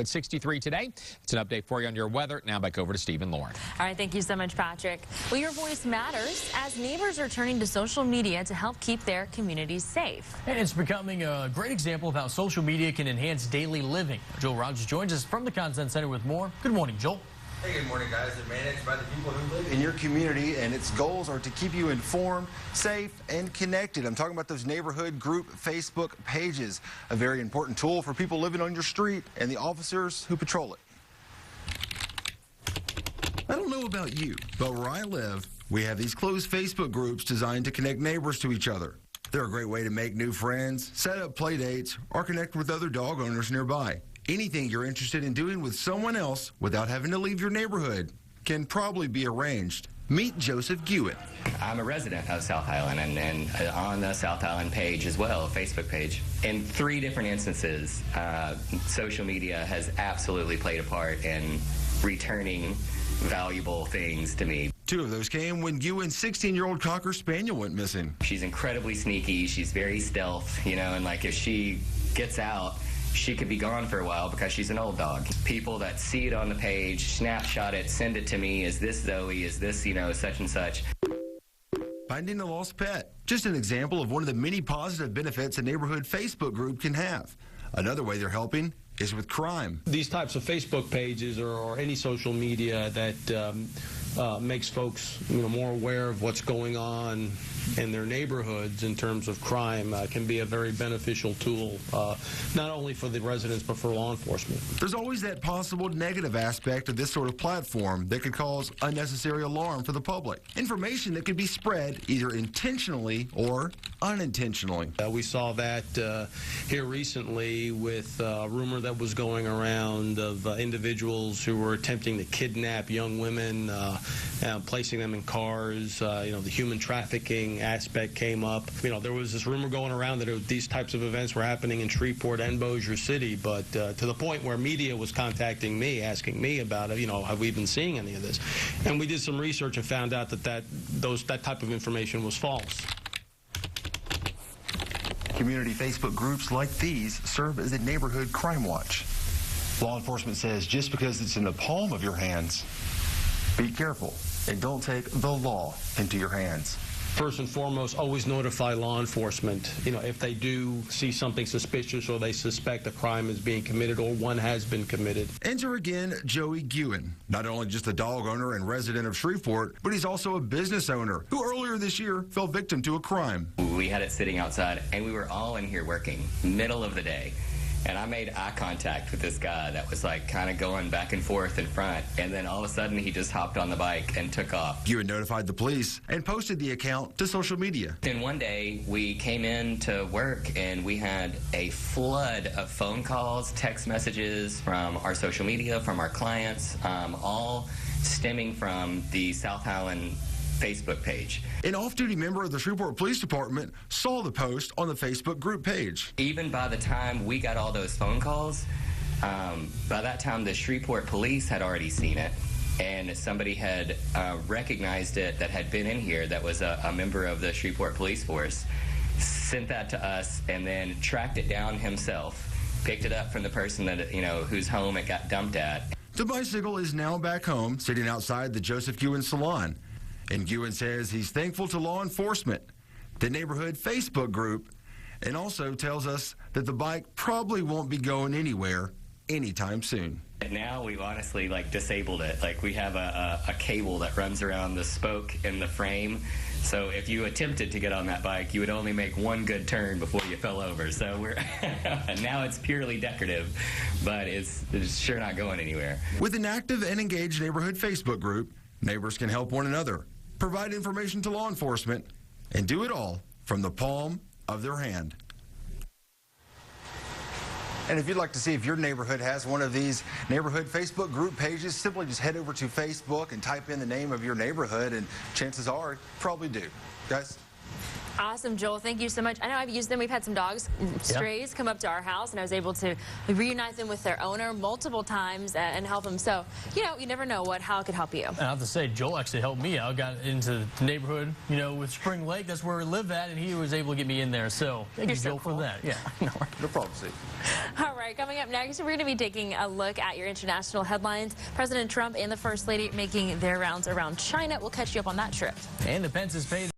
But 63 today. It's an update for you on your weather. Now back over to Steve and Lauren. All right, thank you so much, Patrick. Well, your voice matters as neighbors are turning to social media to help keep their communities safe. And it's becoming a great example of how social media can enhance daily living. Joel Rogers joins us from the Content Center with more. Good morning, Joel. Hey, good morning, guys. They're managed by the people who live in your community, and its goals are to keep you informed, safe, and connected. I'm talking about those neighborhood group Facebook pages, a very important tool for people living on your street and the officers who patrol it. I don't know about you, but where I live, we have these closed Facebook groups designed to connect neighbors to each other. They're a great way to make new friends, set up play dates, or connect with other dog owners nearby. Anything you're interested in doing with someone else without having to leave your neighborhood can probably be arranged. Meet Joseph Guin. I'm a resident of South Highland and on the South Highland page as well, Facebook page. In 3 different instances, social media has absolutely played a part in returning valuable things to me. 2 of those came when Guin's 16-year-old Cocker Spaniel went missing. She's incredibly sneaky. She's very stealth, and like if she gets out, she could be gone for a while because she's an old dog. People that see it on the page, snapshot it, send it to me. Is this Zoe? Is this, such and such? Finding a lost pet. Just an example of one of the many positive benefits a neighborhood Facebook group can have. Another way they're helping is with crime. These types of Facebook pages or any social media that makes folks more aware of what's going on in their neighborhoods in terms of crime can be a very beneficial tool, not only for the residents but for law enforcement. There's always that possible negative aspect of this sort of platform that could cause unnecessary alarm for the public. Information that could be spread either intentionally or unintentionally. We saw that here recently with a rumor that was going around of individuals who were attempting to kidnap young women, placing them in cars. The human trafficking aspect came up. There was this rumor going around that these types of events were happening in Shreveport and Bossier City, but to the point where media was contacting me, asking me about it, have we been seeing any of this? And we did some research and found out that type of information was false. Community Facebook groups like these serve as a neighborhood crime watch. Law enforcement says just because it's in the palm of your hands, be careful and don't take the law into your hands. First and foremost, always notify law enforcement, if they do see something suspicious or they suspect a crime is being committed or one has been committed. Enter again Joey Guin, not only just a dog owner and resident of Shreveport, but he's also a business owner who earlier this year fell victim to a crime. We had it sitting outside, and we were all in here working, middle of the day. And I made eye contact with this guy that was like kind of going back and forth in front. And then all of a sudden he just hopped on the bike and took off. Guin notified the police and posted the account to social media. Then one day we came in to work and we had a flood of phone calls, text messages from our social media, from our clients, all stemming from the South Highland Facebook page. An off-duty member of the Shreveport Police Department saw the post on the Facebook group page. Even by the time we got all those phone calls, by that time the Shreveport Police had already seen it, and somebody had recognized it that had been in here that was a member of the Shreveport Police Force, sent that to us, and then tracked it down himself, picked it up from the person that, whose home it got dumped at. The bicycle is now back home, sitting outside the Joseph Guin salon. And Guin says he's thankful to law enforcement, the neighborhood Facebook group, and also tells us that the bike probably won't be going anywhere anytime soon. Now we've honestly disabled it. We have a cable that runs around the spoke in the frame. So if you attempted to get on that bike, you would only make one good turn before you fell over. So now it's purely decorative, but it's sure not going anywhere. With an active and engaged neighborhood Facebook group, neighbors can help one another, provide information to law enforcement, and do it all from the palm of their hand. And if you'd like to see if your neighborhood has one of these neighborhood Facebook group pages, simply just head over to Facebook and type in the name of your neighborhood, and chances are, you probably do. Guys? Awesome, Joel. Thank you so much. I know I've used them. We've had some dogs, strays, come up to our house, and I was able to reunite them with their owner multiple times and help them. So, you know, you never know how it could help you. And I have to say, Joel actually helped me out. Got into the neighborhood, you know, with Spring Lake. That's where we live at, and he was able to get me in there. So, thank you, Joel, for that. Yeah, no problem, Steve. All right, coming up next, we're going to be taking a look at your international headlines. President Trump and the First Lady making their rounds around China. We'll catch you up on that trip. And the Pence's paid.